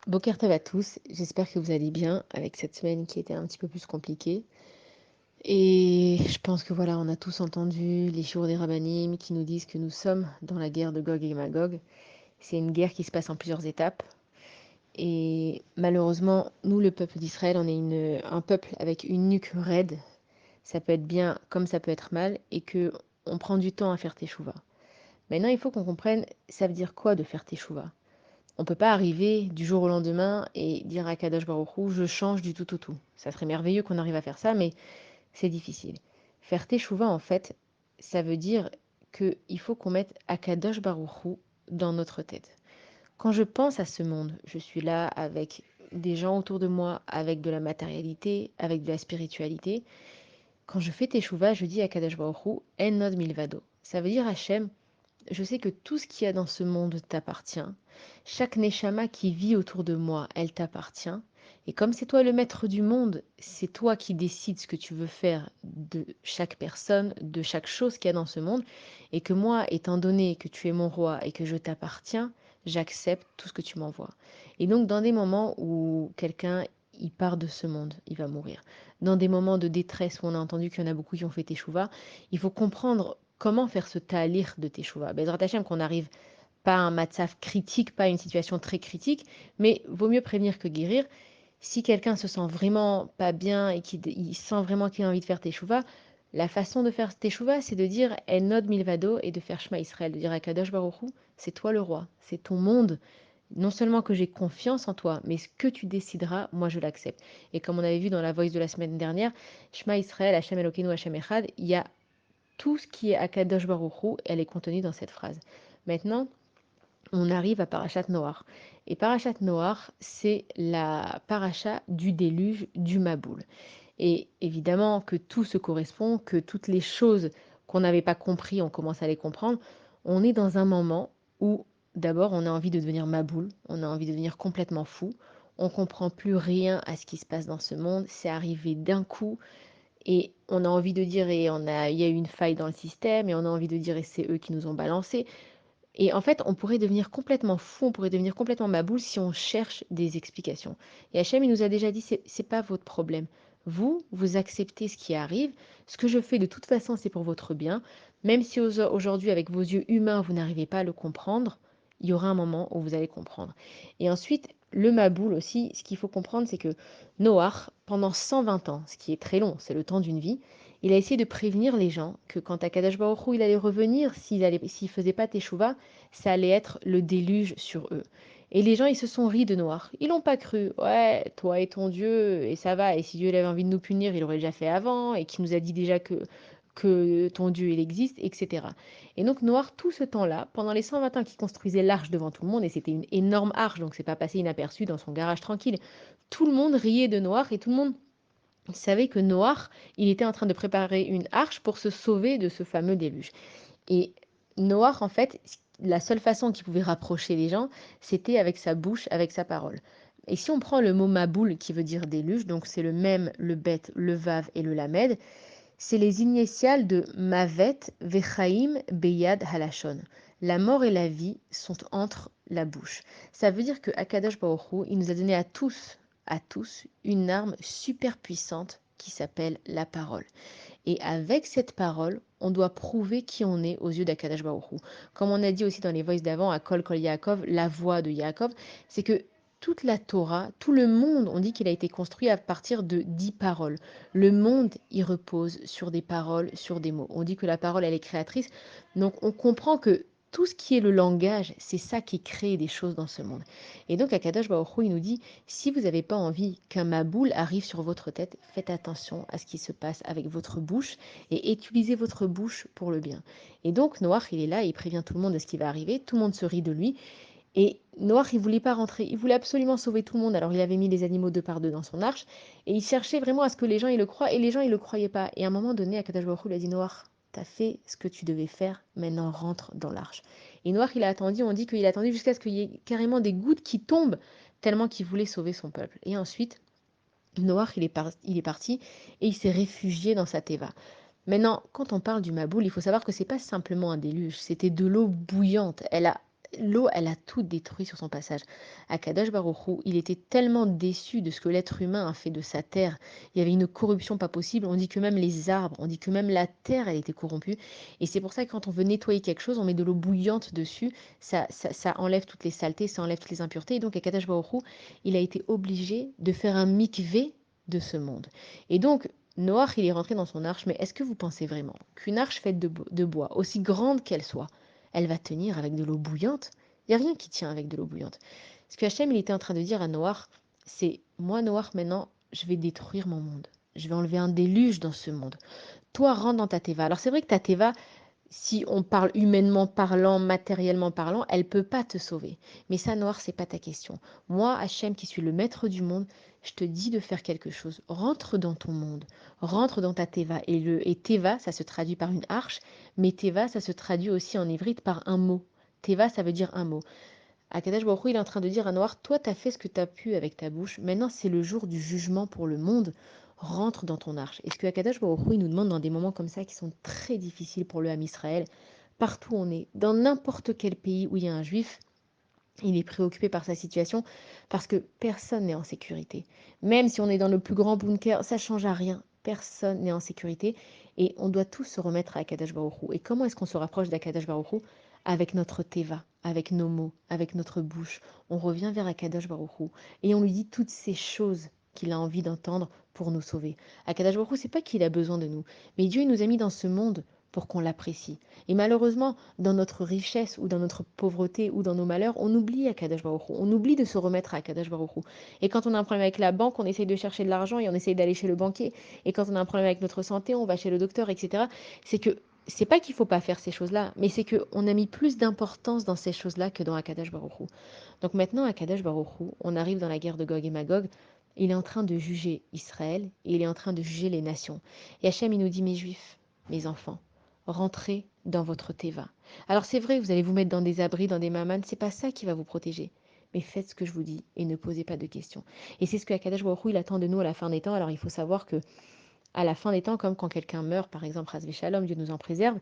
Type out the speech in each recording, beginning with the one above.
Boker Tov à tous, j'espère que vous allez bien avec cette semaine qui était un petit peu plus compliquée. Et je pense que voilà, on a tous entendu les shiur des Rabbanim qui nous disent que nous sommes dans la guerre de Gog et Magog. C'est une guerre qui se passe en plusieurs étapes. Et malheureusement, nous, le peuple d'Israël, on est un peuple avec une nuque raide. Ça peut être bien comme ça peut être mal et que on prend du temps à faire teshuva. Maintenant, il faut qu'on comprenne, ça veut dire quoi de faire teshuva. On peut pas arriver du jour au lendemain et dire à Kadosh Baruch Hu, je change du tout au tout. Ça serait merveilleux qu'on arrive à faire ça, mais c'est difficile. Faire teshuva, en fait, ça veut dire qu'il faut qu'on mette Akadosh Baruch Hu dans notre tête. Quand je pense à ce monde, je suis là avec des gens autour de moi, avec de la matérialité, avec de la spiritualité. Quand je fais teshuva, je dis à Kadosh Baruch Hu, En Nod Milvado. Ça veut dire Hachem, je sais que tout ce qu'il y a dans ce monde t'appartient. Chaque neshama qui vit autour de moi, elle t'appartient. Et comme c'est toi le maître du monde, c'est toi qui décides ce que tu veux faire de chaque personne, de chaque chose qu'il y a dans ce monde. Et que moi, étant donné que tu es mon roi et que je t'appartiens, j'accepte tout ce que tu m'envoies. Et donc, dans des moments où quelqu'un il part de ce monde, il va mourir. Dans des moments de détresse où on a entendu qu'il y en a beaucoup qui ont fait teshuva, il faut comprendre comment faire ce ta'alir de teshuva. Bezrat Hashem, qu'on n'arrive pas à un matzav critique, pas à une situation très critique, mais vaut mieux prévenir que guérir. Si quelqu'un se sent vraiment pas bien et qu'il sent vraiment qu'il a envie de faire teshuva, la façon de faire teshuva, c'est de dire Enod Milvado et de faire Shema Israël, de dire à Kadosh Baruch Hu, c'est toi le roi, c'est ton monde. Non seulement que j'ai confiance en toi, mais ce que tu décideras, moi je l'accepte. Et comme on avait vu dans la voice de la semaine dernière, Shema Israël, Hashem Elokeinu, Hashem Echad, il y a tout ce qui est Akadosh Baruch Hu, elle est contenue dans cette phrase. Maintenant, on arrive à Parashat Noach. Et Parashat Noach, c'est la paracha du déluge du Maboul. Et évidemment que tout se correspond, que toutes les choses qu'on n'avait pas compris, on commence à les comprendre. On est dans un moment où, d'abord, on a envie de devenir Maboul, on a envie de devenir complètement fou. On comprend plus rien à ce qui se passe dans ce monde. C'est arrivé d'un coup. Et on a envie de dire, il y a eu une faille dans le système, et on a envie de dire, et c'est eux qui nous ont balancé. Et en fait, on pourrait devenir complètement fou, on pourrait devenir complètement maboule si on cherche des explications. Et Hachem, il nous a déjà dit, c'est pas votre problème. Vous acceptez ce qui arrive. Ce que je fais de toute façon, c'est pour votre bien. Même si aujourd'hui, avec vos yeux humains, vous n'arrivez pas à le comprendre, il y aura un moment où vous allez comprendre. Et ensuite, le Maboul aussi, ce qu'il faut comprendre, c'est que Noach, pendant 120 ans, ce qui est très long, c'est le temps d'une vie, il a essayé de prévenir les gens que quand Akadash Baruch Hu, il allait revenir, s'il faisait pas Teshuvah, ça allait être le déluge sur eux. Et les gens, ils se sont ris de Noach. Ils l'ont pas cru. Ouais, toi et ton Dieu, et ça va. Et si Dieu il avait envie de nous punir, il l'aurait déjà fait avant, et qui nous a dit déjà que ton Dieu, il existe, etc. Et donc Noach, tout ce temps-là, pendant les 120 ans qu'il construisait l'arche devant tout le monde, et c'était une énorme arche, donc c'est pas passé inaperçu dans son garage tranquille, tout le monde riait de Noach, et tout le monde savait que Noach, il était en train de préparer une arche pour se sauver de ce fameux déluge. Et Noach, en fait, la seule façon qu'il pouvait rapprocher les gens, c'était avec sa bouche, avec sa parole. Et si on prend le mot Maboul, qui veut dire déluge, donc c'est le même, le Bet, le Vav et le Lamed, c'est les initiales de Mavet, Vechaim, Beyad, Halashon. La mort et la vie sont entre la bouche. Ça veut dire que Akadosh Baruch Hu, il nous a donné à tous, une arme super puissante qui s'appelle la parole. Et avec cette parole, on doit prouver qui on est aux yeux d'Akadosh Baruch Hu. Comme on a dit aussi dans les voices d'avant, à Kol Kol Yaakov, la voix de Yaakov, c'est que toute la Torah, tout le monde, on dit qu'il a été construit à partir de 10 paroles. Le monde, il repose sur des paroles, sur des mots. On dit que la parole, elle est créatrice. Donc on comprend que tout ce qui est le langage, c'est ça qui crée des choses dans ce monde. Et donc Akadosh Baruch Hu, il nous dit, si vous n'avez pas envie qu'un maboule arrive sur votre tête, faites attention à ce qui se passe avec votre bouche et utilisez votre bouche pour le bien. Et donc Noach, il est là, il prévient tout le monde de ce qui va arriver, tout le monde se rit de lui. Et Noach, il voulait pas rentrer, il voulait absolument sauver tout le monde. Alors il avait mis les animaux deux par deux dans son arche et il cherchait vraiment à ce que les gens ils le croient et les gens ils le croyaient pas. Et à un moment donné, Akadosh Baruch Hu lui a dit Noach, t'as fait ce que tu devais faire, maintenant rentre dans l'arche. Et Noach, il a attendu, on dit qu'il a attendu jusqu'à ce qu'il y ait carrément des gouttes qui tombent tellement qu'il voulait sauver son peuple. Et ensuite, Noach, il est parti et il s'est réfugié dans sa teva. Maintenant, quand on parle du Maboul, il faut savoir que c'est pas simplement un déluge, c'était de l'eau bouillante. L'eau, elle a tout détruit sur son passage. Akadosh Baruch Hu, il était tellement déçu de ce que l'être humain a fait de sa terre. Il y avait une corruption pas possible. On dit que même les arbres, on dit que même la terre, elle était corrompue. Et c'est pour ça que quand on veut nettoyer quelque chose, on met de l'eau bouillante dessus. Ça enlève toutes les saletés, ça enlève toutes les impuretés. Et donc Akadosh Baruch Hu, il a été obligé de faire un mikvé de ce monde. Et donc, Noach, il est rentré dans son arche. Mais est-ce que vous pensez vraiment qu'une arche faite de bois, aussi grande qu'elle soit, elle va tenir avec de l'eau bouillante? Il n'y a rien qui tient avec de l'eau bouillante. Ce que Hachem il était en train de dire à Noach, c'est moi Noach maintenant, je vais détruire mon monde. Je vais enlever un déluge dans ce monde. Toi, rentre dans ta teva. Alors c'est vrai que ta teva, si on parle humainement parlant, matériellement parlant, elle peut pas te sauver. Mais ça, Noir, c'est pas ta question. Moi, Hachem, qui suis le maître du monde, je te dis de faire quelque chose. Rentre dans ton monde, rentre dans ta teva. Et teva, ça se traduit par une arche, mais teva, ça se traduit aussi en ivrite par un mot. Teva, ça veut dire un mot. Akadosh Baruch Hu, il est en train de dire à Noir, toi, tu as fait ce que tu as pu avec ta bouche. Maintenant, c'est le jour du jugement pour le monde. Rentre dans ton arche. Et ce que Akadosh Baruch Hu, il nous demande dans des moments comme ça qui sont très difficiles pour le Ham Israël, partout où on est, dans n'importe quel pays où il y a un juif, il est préoccupé par sa situation parce que personne n'est en sécurité. Même si on est dans le plus grand bunker, ça ne change à rien. Personne n'est en sécurité et on doit tous se remettre à Akadosh Baruch Hu. Et comment est-ce qu'on se rapproche d'Akadosh Baruch Hu? Avec notre teva, avec nos mots, avec notre bouche. On revient vers Akadosh Baruch Hu et on lui dit toutes ces choses qu'il a envie d'entendre pour nous sauver. Akadosh Baruch Hu, c'est pas qu'il a besoin de nous, mais Dieu il nous a mis dans ce monde pour qu'on l'apprécie. Et malheureusement, dans notre richesse ou dans notre pauvreté ou dans nos malheurs, on oublie Akadosh Baruch Hu. On oublie de se remettre à Akadosh Baruch Hu. Et quand on a un problème avec la banque, on essaye de chercher de l'argent et on essaye d'aller chez le banquier. Et quand on a un problème avec notre santé, on va chez le docteur, etc. C'est que c'est pas qu'il faut pas faire ces choses-là, mais c'est qu'on a mis plus d'importance dans ces choses-là que dans Akadosh Baruch Hu. Donc maintenant, Akadosh Baruch Hu, on arrive dans la guerre de Gog et Magog. Il est en train de juger Israël et il est en train de juger les nations. Et Hachem, il nous dit, mes juifs, mes enfants, rentrez dans votre teva. Alors c'est vrai, vous allez vous mettre dans des abris, dans des mamanes, c'est pas ça qui va vous protéger. Mais faites ce que je vous dis et ne posez pas de questions. Et c'est ce que Akadosh Baruch Hu, il attend de nous à la fin des temps. Alors il faut savoir que à la fin des temps, comme quand quelqu'un meurt, par exemple, Hasvé Shalom, Dieu nous en préserve,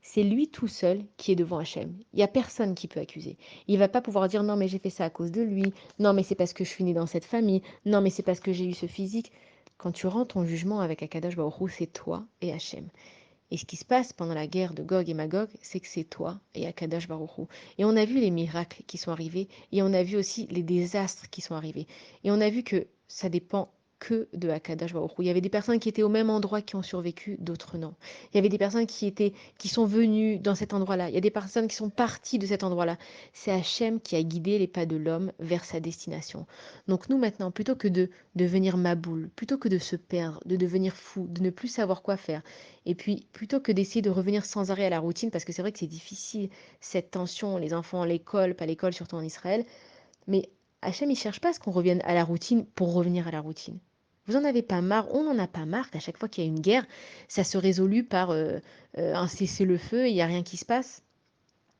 c'est lui tout seul qui est devant Hachem. Il n'y a personne qui peut accuser. Il va pas pouvoir dire non mais j'ai fait ça à cause de lui, non mais c'est parce que je suis né dans cette famille, non mais c'est parce que j'ai eu ce physique. Quand tu rends ton jugement avec Akadosh Baruch Hu, c'est toi et Hachem. Et ce qui se passe pendant la guerre de Gog et Magog, c'est que c'est toi et Akadosh Baruch Hu. Et on a vu les miracles qui sont arrivés, et on a vu aussi les désastres qui sont arrivés. Et on a vu que ça dépend que de Akadosh Baruch Hu. Il y avait des personnes qui étaient au même endroit qui ont survécu, d'autres non. Il y avait des personnes qui sont venues dans cet endroit-là. Il y a des personnes qui sont parties de cet endroit-là. C'est Hachem qui a guidé les pas de l'homme vers sa destination. Donc nous maintenant, plutôt que de devenir maboule, plutôt que de se perdre, de devenir fou, de ne plus savoir quoi faire, et puis, plutôt que d'essayer de revenir sans arrêt à la routine, parce que c'est vrai que c'est difficile, cette tension, les enfants à l'école, pas à l'école, surtout en Israël, mais Hachem, il ne cherche pas à ce qu'on revienne à la routine pour revenir à la routine. Vous en avez pas marre, on n'en a pas marre qu'à chaque fois qu'il y a une guerre, ça se résolue par un cessez-le-feu et il n'y a rien qui se passe.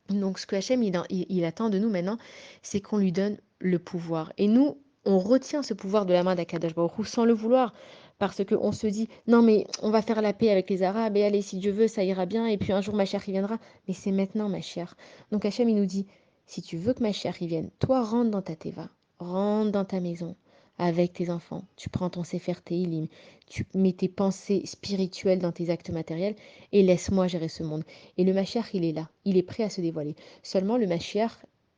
Donc, ce que Hachem, il attend de nous maintenant, c'est qu'on lui donne le pouvoir. Et nous, on retient ce pouvoir de la main d'Akadosh Baruch Hu sans le vouloir. Parce qu'on se dit, non, mais on va faire la paix avec les Arabes, et allez, si Dieu veut, ça ira bien, et puis un jour, ma chère, il viendra. Mais c'est maintenant, ma chère. Donc, Hachem, il nous dit, si tu veux que ma chère, il vienne, toi, rentre dans ta teva, rentre dans ta maison, avec tes enfants. Tu prends ton Sefer Tehilim, tu mets tes pensées spirituelles dans tes actes matériels, et laisse-moi gérer ce monde. Et le Mashiach, il est là, il est prêt à se dévoiler. Seulement, le Mashiach,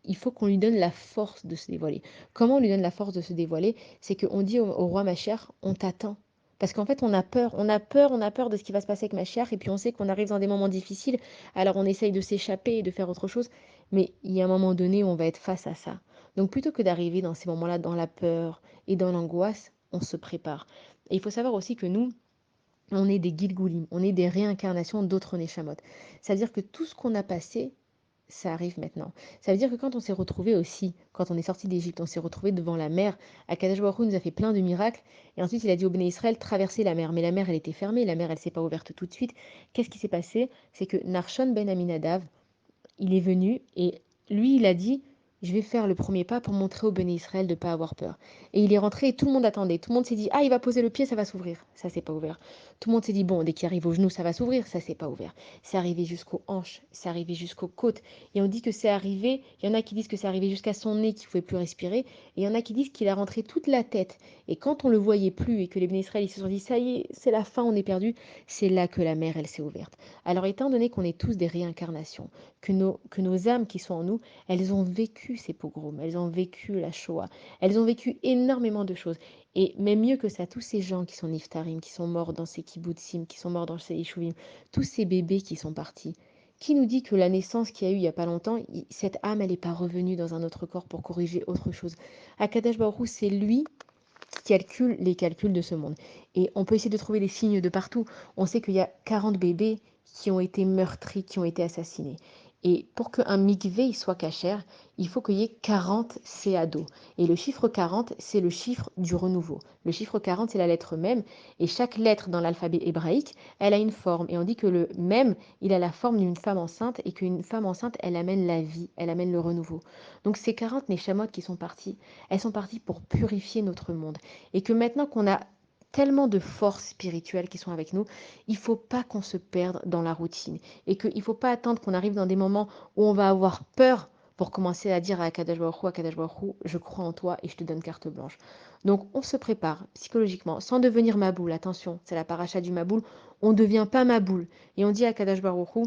il faut qu'on lui donne la force de se dévoiler. Comment on lui donne la force de se dévoiler? C'est qu'on dit au roi Mashiach, on t'attend. Parce qu'en fait, on a peur, on a peur, on a peur de ce qui va se passer avec Mashiach, et puis on sait qu'on arrive dans des moments difficiles, alors on essaye de s'échapper et de faire autre chose, mais il y a un moment donné où on va être face à ça. Donc plutôt que d'arriver dans ces moments-là dans la peur et dans l'angoisse, on se prépare. Et il faut savoir aussi que nous, on est des Gilgoulim, on est des réincarnations d'autres Neshamot. C'est-à-dire que tout ce qu'on a passé, ça arrive maintenant. Ça veut dire que quand on s'est retrouvé aussi, quand on est sorti d'Égypte, on s'est retrouvé devant la mer, Akadosh Baruch Hu nous a fait plein de miracles, et ensuite il a dit au Béné Israël, traversez la mer. Mais la mer, elle était fermée, la mer, elle s'est pas ouverte tout de suite. Qu'est-ce qui s'est passé? C'est que Narshon ben Aminadav, il est venu, et lui, il a dit, je vais faire le premier pas pour montrer au béné Israël de ne pas avoir peur. Et il est rentré et tout le monde attendait. Tout le monde s'est dit, ah, il va poser le pied, ça va s'ouvrir. Ça, c'est pas ouvert. Tout le monde s'est dit, bon, dès qu'il arrive au genou, ça va s'ouvrir. Ça, c'est pas ouvert. C'est arrivé jusqu'aux hanches, c'est arrivé jusqu'aux côtes. Et on dit que c'est arrivé, il y en a qui disent que c'est arrivé jusqu'à son nez, qu'il ne pouvait plus respirer. Et il y en a qui disent qu'il a rentré toute la tête. Et quand on le voyait plus et que les béné Israël, ils se sont dit, ça y est, c'est la fin, on est perdu, c'est là que la mer, elle s'est ouverte. Alors, étant donné qu'on est tous des réincarnations, que nos âmes qui sont en nous, elles ont vécu ces pogroms, elles ont vécu la Shoah, elles ont vécu énormément de choses. Et même mieux que ça, tous ces gens qui sont niftarim, qui sont morts dans ces kibbutzim, qui sont morts dans ces yeshuvim, tous ces bébés qui sont partis, qui nous dit que la naissance qu'il y a eu il n'y a pas longtemps, cette âme, elle n'est pas revenue dans un autre corps pour corriger autre chose. Akadosh Baruch Hu, c'est lui qui calcule les calculs de ce monde. Et on peut essayer de trouver des signes de partout. On sait qu'il y a 40 bébés qui ont été meurtris, qui ont été assassinés. Et pour qu'un mikvé soit cachère, il faut qu'il y ait 40 céados. Et le chiffre 40, c'est le chiffre du renouveau. Le chiffre 40, c'est la lettre même. Et chaque lettre dans l'alphabet hébraïque, elle a une forme. Et on dit que le même, il a la forme d'une femme enceinte et qu'une femme enceinte, elle amène la vie, elle amène le renouveau. Donc ces 40 neshamot qui sont partis, elles sont parties pour purifier notre monde. Et que maintenant qu'on a tellement de forces spirituelles qui sont avec nous, il ne faut pas qu'on se perde dans la routine. Et qu'il ne faut pas attendre qu'on arrive dans des moments où on va avoir peur pour commencer à dire à Akadosh Baruch Hu, je crois en toi et je te donne carte blanche. Donc on se prépare psychologiquement, sans devenir Maboul. Attention, c'est la paracha du Maboul. On ne devient pas Maboul. Et on dit à Akadosh Baruch Hu,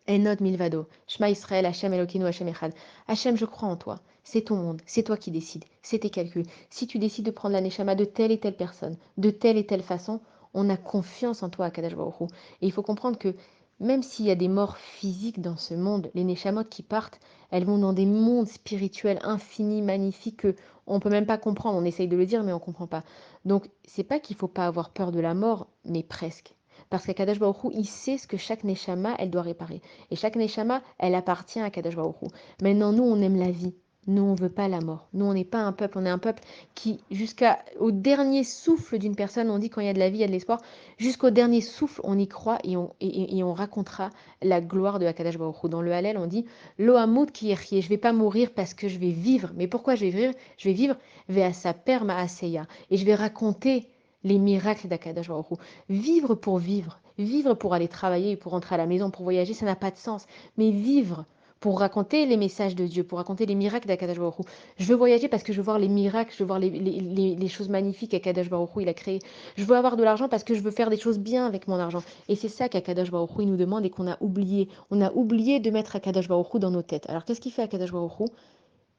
Enod milvado, Shema Israël, Hachem Elokeinu, Hachem Echad. Hachem, je crois en toi. C'est ton monde, c'est toi qui décides, c'est tes calculs. Si tu décides de prendre la neshama de telle et telle personne, de telle et telle façon, on a confiance en toi, Akadosh Baruch Hu. Et il faut comprendre que même s'il y a des morts physiques dans ce monde, les neshamot qui partent, elles vont dans des mondes spirituels infinis, magnifiques, que on peut même pas comprendre. On essaye de le dire, mais on comprend pas. Donc, c'est pas qu'il faut pas avoir peur de la mort, mais presque. Parce qu'Akadosh Baruch Hu, il sait ce que chaque neshama, elle doit réparer. Et chaque neshama, elle appartient à Kadosh Baruch Hu. Maintenant, nous, on aime la vie. Nous, on ne veut pas la mort. Nous, on n'est pas un peuple. On est un peuple qui, jusqu'au dernier souffle d'une personne, on dit quand il y a de la vie, il y a de l'espoir. Jusqu'au dernier souffle, on y croit et on racontera la gloire de Akadosh Baruch Hu. Dans le Hallel, on dit Lo amut ki yechye. Je ne vais pas mourir parce que je vais vivre. Mais pourquoi je vais vivre? Je vais vivre ve'asa perma aseya. Et je vais raconter les miracles d'Akadosh Baruch Hu. Vivre pour vivre. Vivre pour aller travailler, pour rentrer à la maison, pour voyager, ça n'a pas de sens. Mais vivre pour raconter les messages de Dieu, pour raconter les miracles d'Akadash Baruch Hu. Je veux voyager parce que je veux voir les miracles, je veux voir les choses magnifiques qu'Akadash Baruch Hu il a créées. Je veux avoir de l'argent parce que je veux faire des choses bien avec mon argent. Et c'est ça qu'Akadash Baruch Hu il nous demande et qu'on a oublié. On a oublié de mettre Akadash Baruch Hu dans nos têtes. Alors qu'est-ce qu'il fait Akadash Baruch Hu?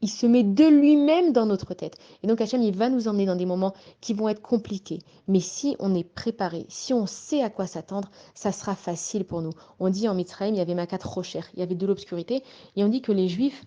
Il se met de lui-même dans notre tête. Et donc Hachem, il va nous emmener dans des moments qui vont être compliqués. Mais si on est préparé, si on sait à quoi s'attendre, ça sera facile pour nous. On dit en Mitzrayim, il y avait Makat Rocher, il y avait de l'obscurité. Et on dit que les Juifs,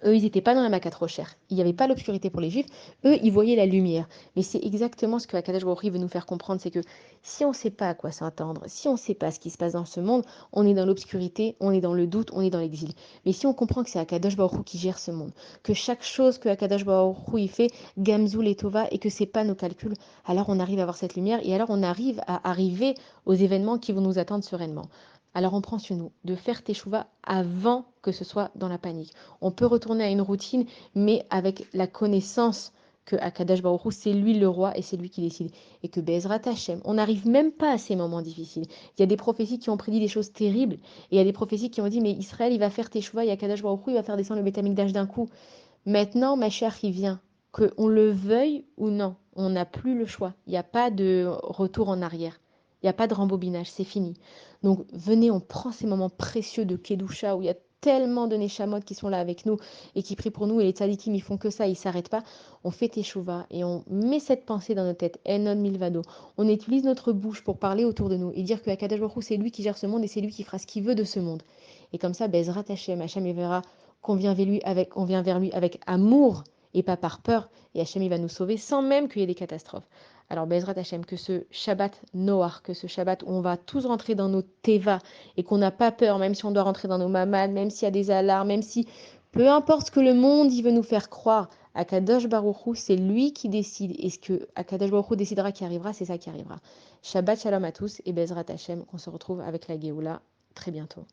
eux, ils n'étaient pas dans la Makat Rocher. Il n'y avait pas l'obscurité pour les Juifs. Eux, ils voyaient la lumière. Mais c'est exactement ce que Akadosh Baruch Hu veut nous faire comprendre, c'est que si on ne sait pas à quoi s'attendre, si on ne sait pas ce qui se passe dans ce monde, on est dans l'obscurité, on est dans le doute, on est dans l'exil. Mais si on comprend que c'est Akadosh Baruch Hu qui gère ce monde, que chaque chose que Akadosh Baruch Hu il fait, Gamzul et Tova, et que c'est pas nos calculs, alors on arrive à avoir cette lumière et alors on arrive à arriver aux événements qui vont nous attendre sereinement. Alors on prend sur nous de faire teshuva avant que ce soit dans la panique. On peut retourner à une routine, mais avec la connaissance que Akadash Baruch Hu, c'est lui le roi et c'est lui qui décide. Et que Bezrat Hashem, on n'arrive même pas à ces moments difficiles. Il y a des prophéties qui ont prédit des choses terribles, et il y a des prophéties qui ont dit, mais Israël, il va faire teshuva, et Akadash Baruch Hu, il va faire descendre le Beth Amikdash d'un coup. Maintenant, ma chère, il vient. Qu'on le veuille ou non, on n'a plus le choix. Il n'y a pas de retour en arrière. Il n'y a pas de rembobinage, c'est fini. Donc venez, on prend ces moments précieux de Kedusha où il y a tellement de Neshamot qui sont là avec nous et qui prient pour nous et les tzadikim ils font que ça, ils s'arrêtent pas. On fait teshuva et on met cette pensée dans notre tête, Enon Milvado. On utilise notre bouche pour parler autour de nous et dire que Akadosh Baruch Hu, c'est lui qui gère ce monde et c'est lui qui fera ce qu'il veut de ce monde. Et comme ça, Bezrat Hashem, Hashem il verra qu'on vient vers lui avec amour et pas par peur. Et Hachem, il va nous sauver sans même qu'il y ait des catastrophes. Alors, Bezrat Hachem, que ce Shabbat Noach, que ce Shabbat où on va tous rentrer dans nos Teva et qu'on n'a pas peur, même si on doit rentrer dans nos mamades, même s'il y a des alarmes, même si, peu importe ce que le monde il veut nous faire croire, Akadosh Baruch Hu, c'est lui qui décide. Et ce que Akadosh Baruch Hu décidera qui arrivera, c'est ça qui arrivera. Shabbat Shalom à tous et Bezrat Hachem, qu'on se retrouve avec la Géoula très bientôt.